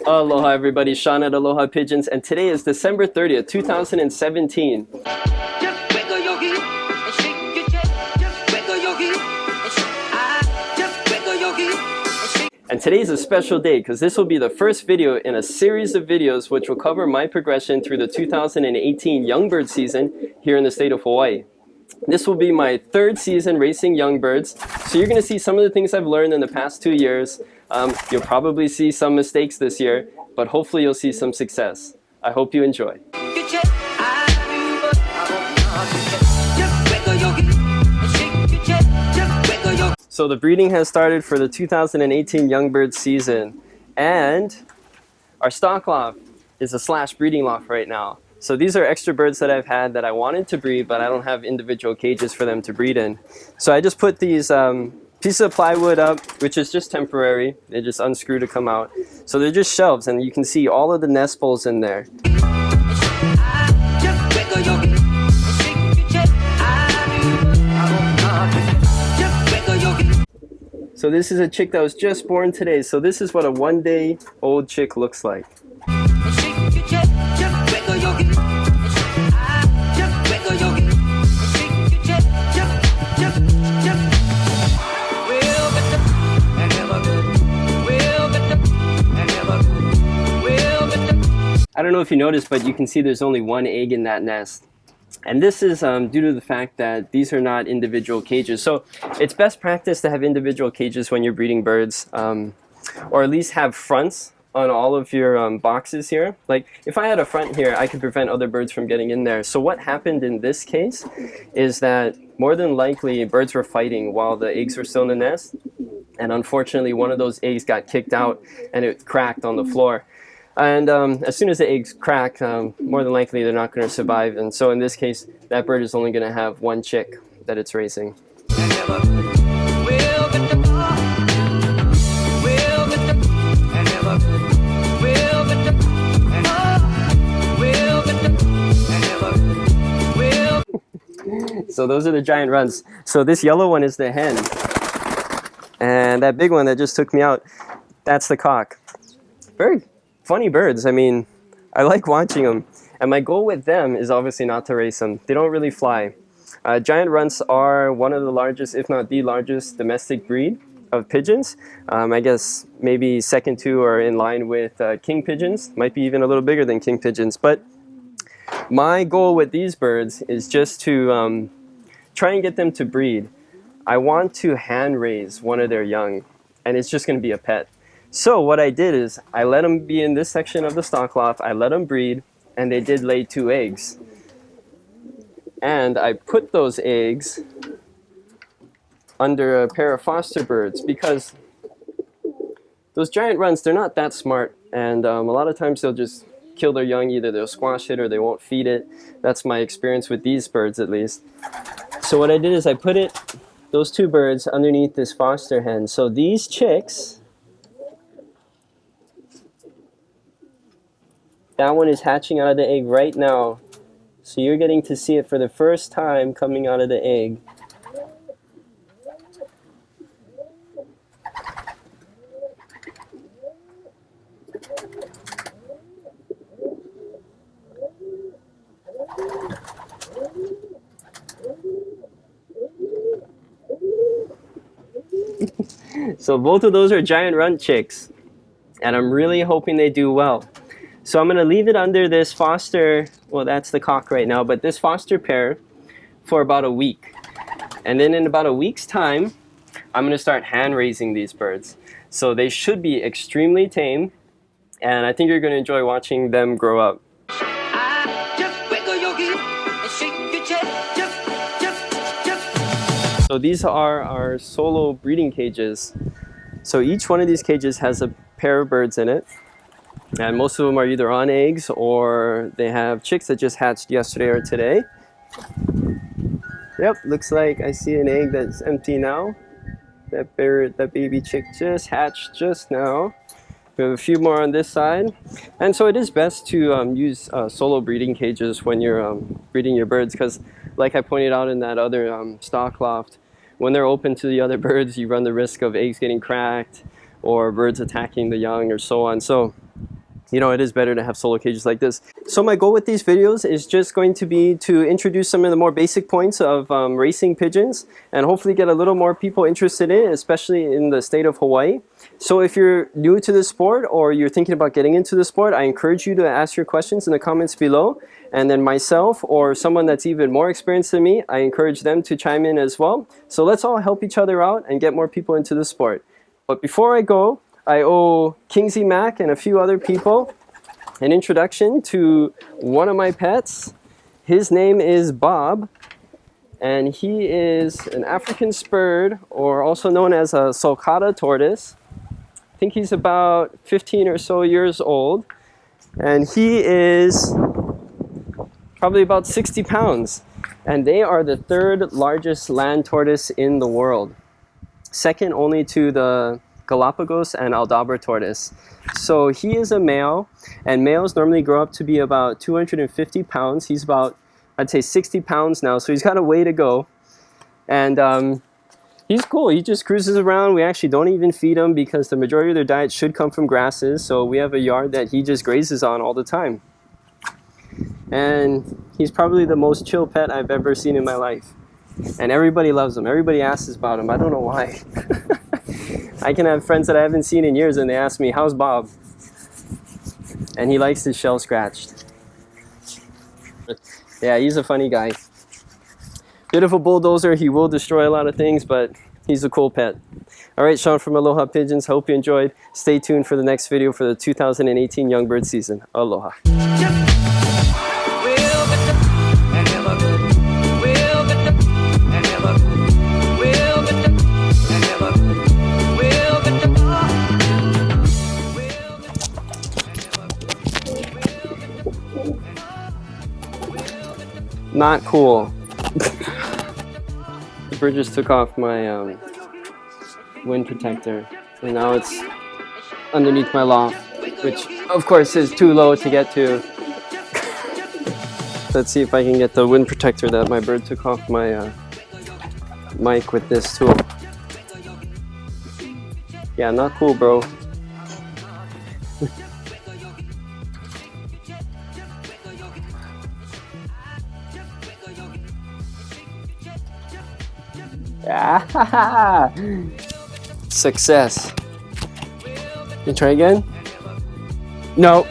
Aloha everybody, Sean at Aloha Pigeons, and today is December 30th, 2017. And today is a special day because this will be the first video in a series of videos which will cover my progression through the 2018 young bird season here in the state of Hawaii. This will be my third season racing young birds, so you're going to see some of the things I've learned in the past 2 years. You'll probably see some mistakes this year, but hopefully you'll see some success. I hope you enjoy. So the breeding has started for the 2018 young bird season, and our stock loft is a slash breeding loft right now. So these are extra birds that I've had that I wanted to breed, but I don't have individual cages for them to breed in. So I just put these pieces of plywood up, which is just temporary. They just unscrew to come out. So they're just shelves, and you can see all of the nest bowls in there. So this is a chick that was just born today. So this is what a one-day-old chick looks like. I don't know if you noticed, but you can see there's only one egg in that nest. And this is due to the fact that these are not individual cages. So it's best practice to have individual cages when you're breeding birds, or at least have fronts on all of your boxes here. Like if I had a front here, I could prevent other birds from getting in there. So what happened in this case is that more than likely birds were fighting while the eggs were still in the nest. And unfortunately, one of those eggs got kicked out and it cracked on the floor. And as soon as the eggs crack, more than likely they're not going to survive. And so in this case, that bird is only going to have one chick that it's raising. So those are the giant runs. So this yellow one is the hen. And that big one that just took me out, that's the cock. Very funny birds. I mean, I like watching them, and my goal with them is obviously not to race them. They don't really fly. Giant runts are one of the largest, if not the largest, domestic breed of pigeons. I guess maybe second to or in line with king pigeons, might be even a little bigger than king pigeons. But my goal with these birds is just to try and get them to breed. I want to hand raise one of their young, and it's just going to be a pet. So what I did is I let them be in this section of the stock loft, I let them breed, and they did lay 2 eggs. And I put those eggs under a pair of foster birds because those giant runs, they're not that smart, and a lot of times they'll just kill their young. Either they'll squash it or they won't feed it. That's my experience with these birds at least. So what I did is I put those 2 birds underneath this foster hen. So these chicks, that one is hatching out of the egg right now. So you're getting to see it for the first time coming out of the egg. So both of those are giant runt chicks, and I'm really hoping they do well. So I'm going to leave it under this foster, well, that's the cock right now, but this foster pair for about a week. And then in about a week's time, I'm going to start hand raising these birds. So they should be extremely tame, and I think you're going to enjoy watching them grow up. So these are our solo breeding cages. So each one of these cages has a pair of birds in it. And most of them are either on eggs or they have chicks that just hatched yesterday or today. Yep, looks like I see an egg that's empty now. That baby chick just hatched just now. We have a few more on this side. And so it is best to use solo breeding cages when you're breeding your birds, because like I pointed out in that other stock loft, when they're open to the other birds, you run the risk of eggs getting cracked or birds attacking the young or so on. So, you know, it is better to have solo cages like this. So my goal with these videos is just going to be to introduce some of the more basic points of racing pigeons and hopefully get a little more people interested in it, especially in the state of Hawaii. So if you're new to the sport or you're thinking about getting into the sport, I encourage you to ask your questions in the comments below. And then myself or someone that's even more experienced than me, I encourage them to chime in as well. So let's all help each other out and get more people into the sport. But before I go, I owe Kingsley Mack and a few other people an introduction to one of my pets. His name is Bob, and he is an African spurred, or also known as a sulcata tortoise. I think he's about 15 or so years old, and he is probably about 60 pounds. And they are the third largest land tortoise in the world, second only to the Galapagos and Aldabra tortoise. So he is a male, and males normally grow up to be about 250 pounds. He's about, I'd say, 60 pounds now, so he's got a way to go. And he's cool. He just cruises around. We actually don't even feed him because the majority of their diet should come from grasses, so we have a yard that he just grazes on all the time. And he's probably the most chill pet I've ever seen in my life. And everybody loves him. Everybody asks about him. I don't know why. I can have friends that I haven't seen in years and they ask me, how's Bob? And he likes his shell scratched. Yeah, he's a funny guy. Bit of a bulldozer. He will destroy a lot of things, but he's a cool pet. All right, Sean from Aloha Pigeons. Hope you enjoyed. Stay tuned for the next video for the 2018 Young Bird season. Aloha. Not cool. The bird just took off my wind protector, and now it's underneath my loft, which of course is too low to get to. Let's see if I can get the wind protector that my bird took off my mic with this tool. Yeah, not cool, bro. Success. You try again? No.